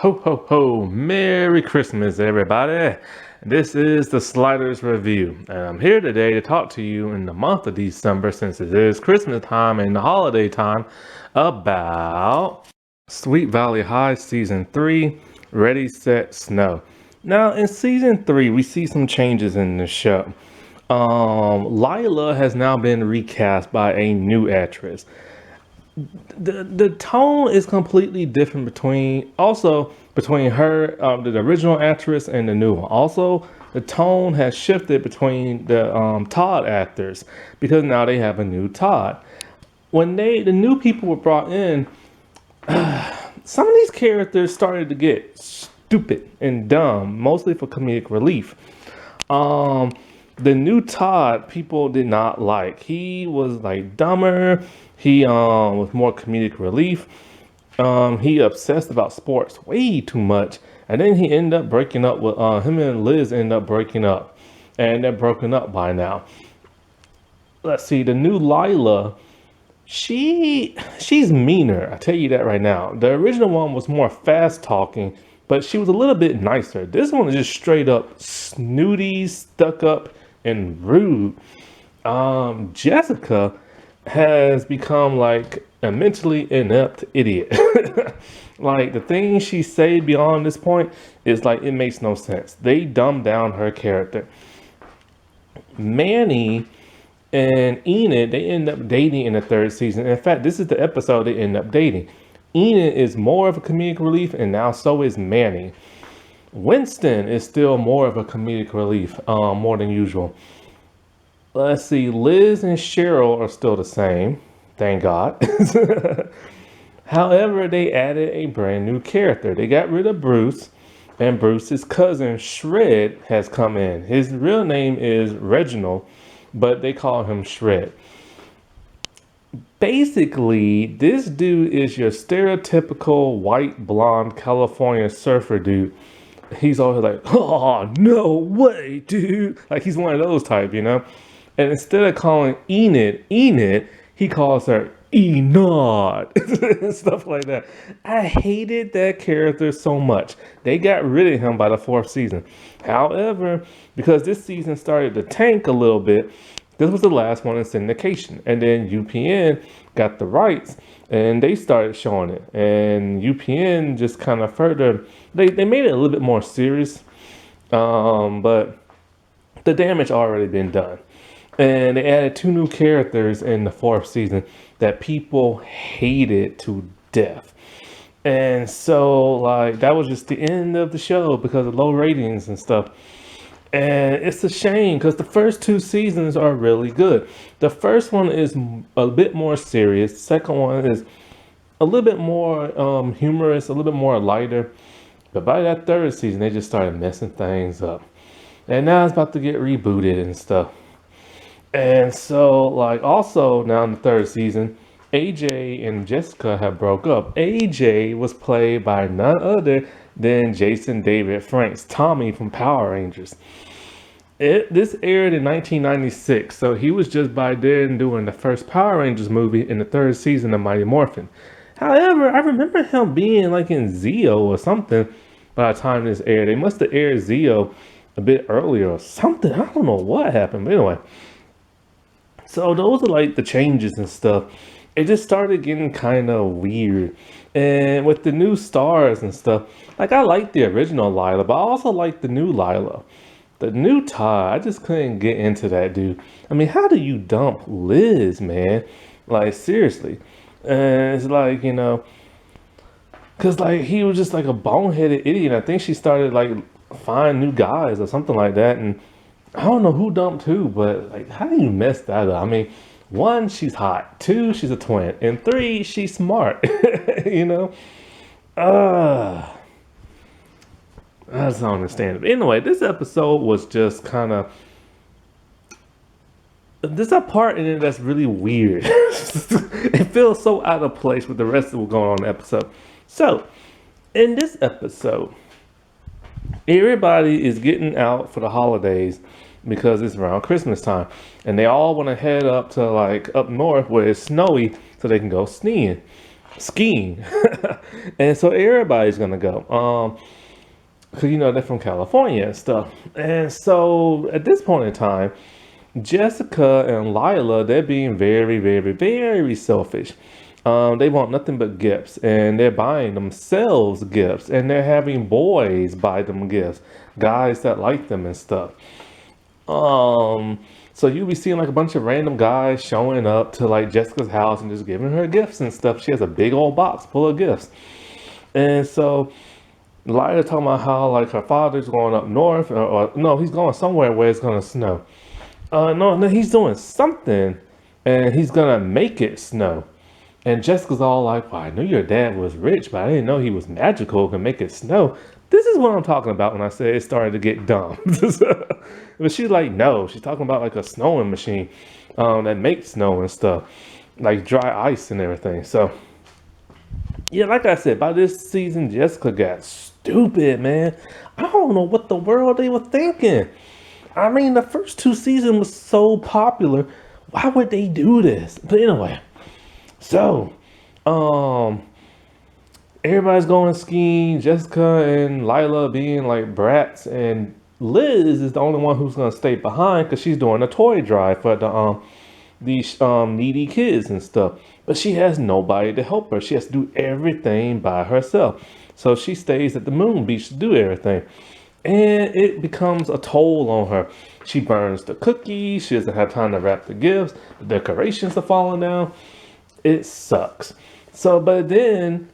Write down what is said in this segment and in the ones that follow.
Ho ho ho! Merry Christmas, everybody! This is the Sliders Review, and I'm here today to talk to you in the month of December, since it is Christmas time and the holiday time, about Sweet Valley High Season 3, Ready, Set, Snow. Now, in Season 3, we see some changes in the show. Lila has now been recast by a new actress. The tone is completely different between her, the original actress, and the new one. Also, the tone has shifted between the Todd actors, because now they have a new Todd. When the new people were brought in, some of these characters started to get stupid and dumb, mostly for comedic relief. The new Todd, people did not like. He was like dumber. He was more comedic relief. He obsessed about sports way too much, and then he ended up breaking up with him and Liz ended up breaking up, and they're broken up by now. Let's see, the new Lila, she's meaner. I tell you that right now. The original one was more fast talking, but she was a little bit nicer. This one is just straight up snooty, stuck up, and rude. Jessica has become like a mentally inept idiot. Like, the things she say beyond this point is like, it makes no sense. They dumbed down her character. Manny and Enid, they end up dating in the third season. In fact, this is the episode they end up dating. Enid is more of a comedic relief, and now so is Manny. Winston is still more of a comedic relief, more than usual. Let's see, Liz and Cheryl are still the same, thank God. However, they added a brand new character. They got rid of Bruce, and Bruce's cousin Shred has come in. His real name is Reginald, but they call him Shred. Basically, this dude is your stereotypical white, blonde California surfer dude. He's always like, oh, no way, dude. Like, he's one of those type, you know? And instead of calling Enid, he calls her Enod and stuff like that. I hated that character so much. They got rid of him by the fourth season. However, because this season started to tank a little bit, this was the last one in syndication. And then UPN got the rights and they started showing it. And UPN just kind of further, they made it a little bit more serious. But the damage already been done. And they added two new characters in the fourth season that people hated to death. And so, like, that was just the end of the show because of low ratings and stuff. And it's a shame because the first two seasons are really good. The first one is a bit more serious. The second one is a little bit more humorous, a little bit more lighter. But by that third season, they just started messing things up. And now it's about to get rebooted and stuff. And so, like, also now in the third season, AJ and Jessica have broke up. AJ was played by none other than Jason David Franks, Tommy from Power Rangers. This aired in 1996, so he was just by then doing the first Power Rangers movie in the third season of Mighty Morphin. However, I remember him being like in Zeo or something by the time this aired. They must have aired Zeo a bit earlier or something. I don't know what happened, but anyway. So those are like the changes and stuff. It just started getting kind of weird. And with the new stars and stuff, like, I like the original Lila, but I also like the new Lila. The new Todd, I just couldn't get into that dude. I mean, how do you dump Liz, man? Like, seriously. And it's like, you know, because like he was just like a boneheaded idiot. I think she started like finding new guys or something like that. And I don't know who dumped who, but like, how do you mess that up? I mean, one, she's hot. Two, she's a twin. And three, she's smart. You know? I just don't understand it. But anyway, this episode was just kind of... There's a part in it that's really weird. It feels so out of place with the rest of what's going on in the episode. So, in this episode, everybody is getting out for the holidays because it's around Christmas time. And they all want to head up to like up north where it's snowy so they can go skiing. skiing. And so everybody's gonna go. Because they're from California and stuff. And so at this point in time, Jessica and Lila, they're being very, very, very selfish. They want nothing but gifts, and they're buying themselves gifts, and they're having boys buy them gifts, guys that like them and stuff. Um, so you'll be seeing like a bunch of random guys showing up to like Jessica's house and just giving her gifts and stuff. She has a big old box full of gifts. And so Lila talking about how like her father's going up north, or no, he's going somewhere where it's gonna snow. No, no, he's doing something, and he's gonna make it snow. And Jessica's all like, "Well, I knew your dad was rich, but I didn't know he was magical, can make it snow." This is what I'm talking about when I say it started to get dumb. But she's like, no, she's talking about like a snowing machine that makes snow and stuff, like dry ice and everything. So yeah, like I said, by this season, Jessica got stupid, man. I don't know what the world they were thinking. I mean, the first two seasons was so popular. Why would they do this? But anyway, so um, everybody's going skiing. Jessica and Lila being like brats, and Liz is the only one who's gonna stay behind because she's doing a toy drive for these needy kids and stuff. But she has nobody to help her. She has to do everything by herself. So she stays at the Moon Beach to do everything. And it becomes a toll on her. She burns the cookies. She doesn't have time to wrap the gifts. The decorations are falling down. It sucks. So, but then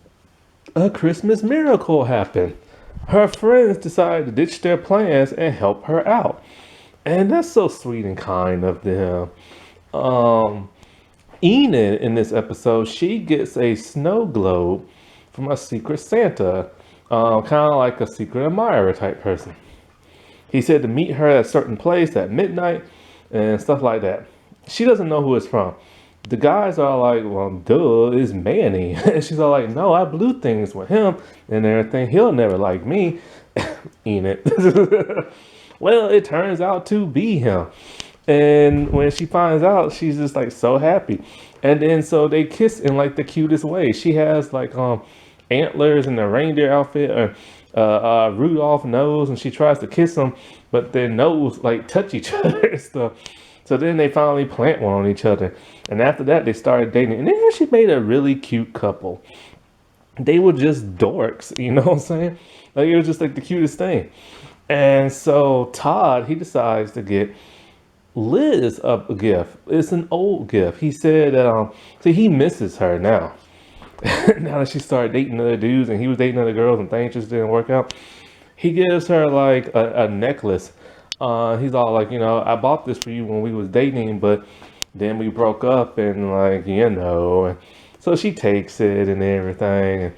a Christmas miracle happened. Her friends decided to ditch their plans and help her out. And that's so sweet and kind of them. Um, Enid in this episode, she gets a snow globe from a secret Santa, kind of like a secret admirer type person. He said to meet her at a certain place at midnight and stuff like that. She doesn't know who it's from. The guys are like, well, duh, it's Manny. And she's all like, no, I blew things with him and everything. He'll never like me. Enid. Well, it turns out to be him. And when she finds out, she's just like so happy. And then so they kiss in like the cutest way. She has like antlers and a reindeer outfit, or Rudolph nose, and she tries to kiss him, but their nose like touch each other and stuff. So then they finally plant one on each other. And after that, they started dating. And then she made a really cute couple. They were just dorks, you know what I'm saying? Like it was just like the cutest thing. And so Todd, he decides to get Liz a gift. It's an old gift. He said that see, he misses her now. Now that she started dating other dudes and he was dating other girls and things just didn't work out. He gives her like a necklace. He's all like, I bought this for you when we was dating, but then we broke up and like, and so she takes it and everything. And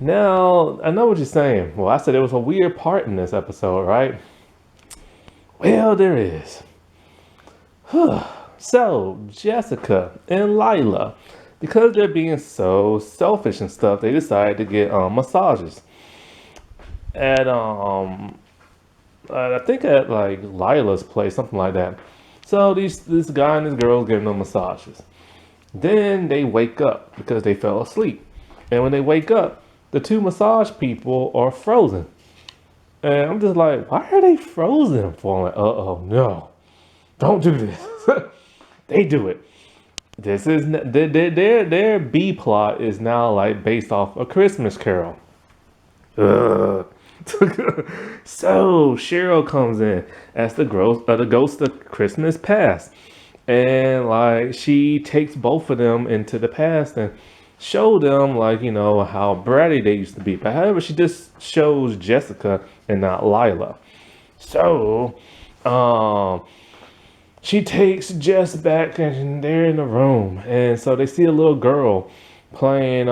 now I know what you're saying. Well, I said there was a weird part in this episode, right? Well, there is. So Jessica and Lila, because they're being so selfish and stuff, they decided to get massages at I think at like Lila's place, something like that. So this guy and this girl giving them massages. Then they wake up because they fell asleep, and when they wake up, the two massage people are frozen. And I'm just like, why are they frozen for? I'm like, oh no, don't do this. They do it. This is their B plot is now like based off A Christmas Carol. Ugh. So Cheryl comes in as the ghost of Christmas past, and like she takes both of them into the past and show them like how bratty they used to be. But however, she just shows Jessica and not Lila. So she takes Jess back and they're in the room, and so they see a little girl playing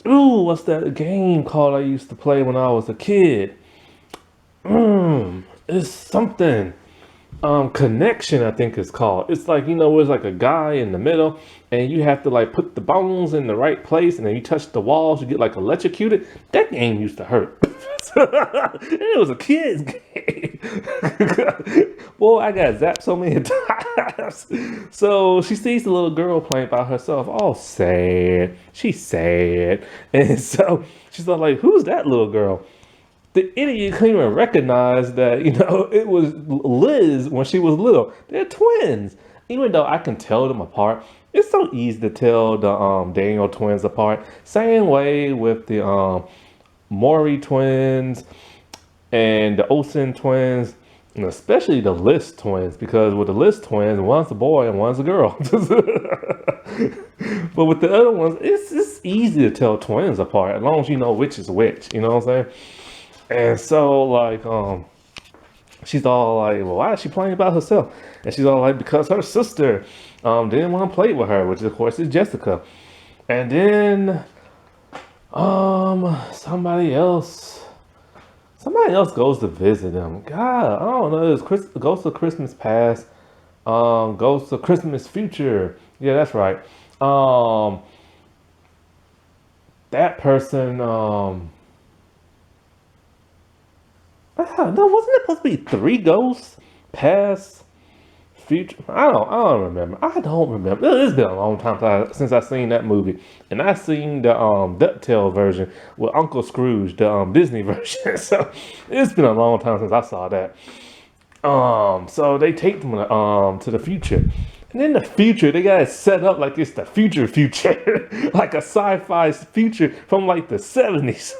ooh, what's that game called I used to play when I was a kid? It's something. Connection, I think it's called. It's like, it's like a guy in the middle, and you have to like put the bones in the right place, and then you touch the walls, you get like electrocuted. That game used to hurt. It was a kid's game. Boy, I got zapped so many times. So she sees the little girl playing by herself, all sad. She's sad. And so she's like, who's that little girl? The idiot couldn't even recognize that, it was Liz when she was little. They're twins. Even though I can tell them apart, it's so easy to tell the Daniel twins apart. Same way with the Maury twins and the Olsen twins, and especially the List twins, because with the List twins, one's a boy and one's a girl. But with the other ones, it's easy to tell twins apart as long as you know which is which. You know what I'm saying? And so, like, she's all like, well, why is she playing by herself? And she's all like, because her sister didn't want to play with her, which of course is Jessica. And then somebody else goes to visit them. God, I don't know. It's Ghost of Christmas Past, Ghost of Christmas Future. Yeah, that's right. That person, no, wasn't it supposed to be three ghosts? Past, future. I don't remember. It's been a long time since I seen that movie, and I seen the DuckTale version with Uncle Scrooge, the Disney version. So it's been a long time since I saw that. So they take them to the future. And in the future, they got it set up like it's the future, like a sci-fi future from like the 70s.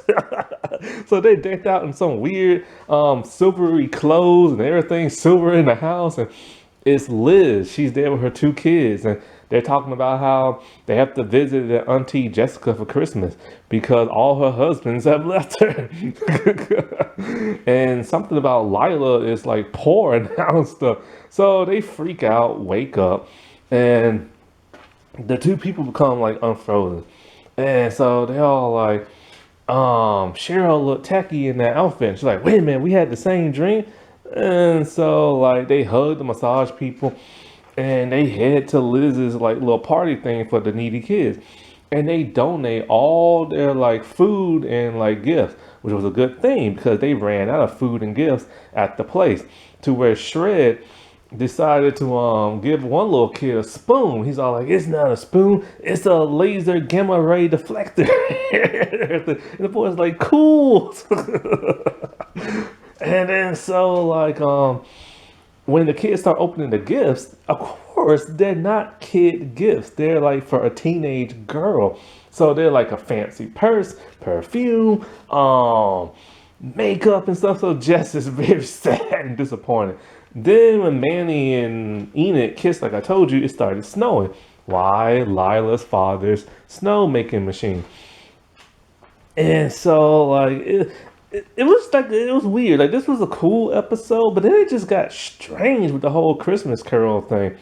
So they decked out in some weird silvery clothes and everything silver in the house. And it's Liz. She's there with her two kids. And they're talking about how they have to visit their auntie Jessica for Christmas because all her husbands have left her. And something about Lila is like poor now and stuff. So they freak out, wake up, and the two people become like unfrozen. And so they all like, Cheryl looked tacky in that outfit. And she's like, wait a minute, we had the same dream. And so like they hug the massage people and they head to Liz's like little party thing for the needy kids. And they donate all their like food and like gifts, which was a good thing because they ran out of food and gifts at the place, to where Shred decided to give one little kid a spoon. He's all like, it's not a spoon, it's a laser gamma ray deflector. And the boy's like, cool. And then so like when the kids start opening the gifts, of course they're not kid gifts, they're like for a teenage girl. So they're like a fancy purse, perfume, makeup and stuff. So Jess is very sad and disappointed. Then when Manny and Enid kissed, like I told you, it started snowing. Why? Lila's father's snow making machine. And so like it was like, it was weird. Like this was a cool episode, but then it just got strange with the whole Christmas Carol thing,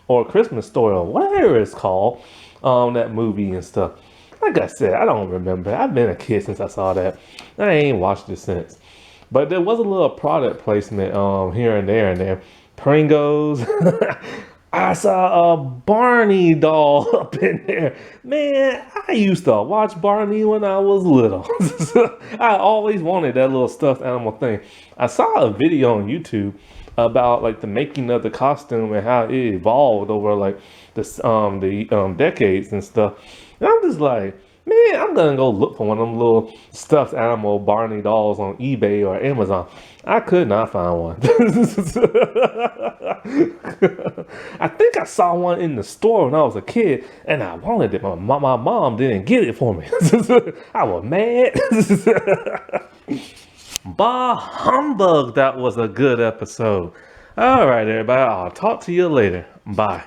or Christmas Story, or whatever it's called, that movie and stuff. Like I said, I don't remember. I've been a kid since I saw that. I ain't watched it since. But there was a little product placement here and there. Pringles. I saw a Barney doll up in there. Man, I used to watch Barney when I was little. I always wanted that little stuffed animal thing. I saw a video on YouTube about like the making of the costume and how it evolved over like the decades and stuff. And I'm just like, man, I'm gonna go look for one of them little stuffed animal Barney dolls on eBay or Amazon. I could not find one. I think I saw one in the store when I was a kid, and I wanted it. My mom didn't get it for me. I was mad. Bah humbug, that was a good episode. All right, everybody, I'll talk to you later. Bye.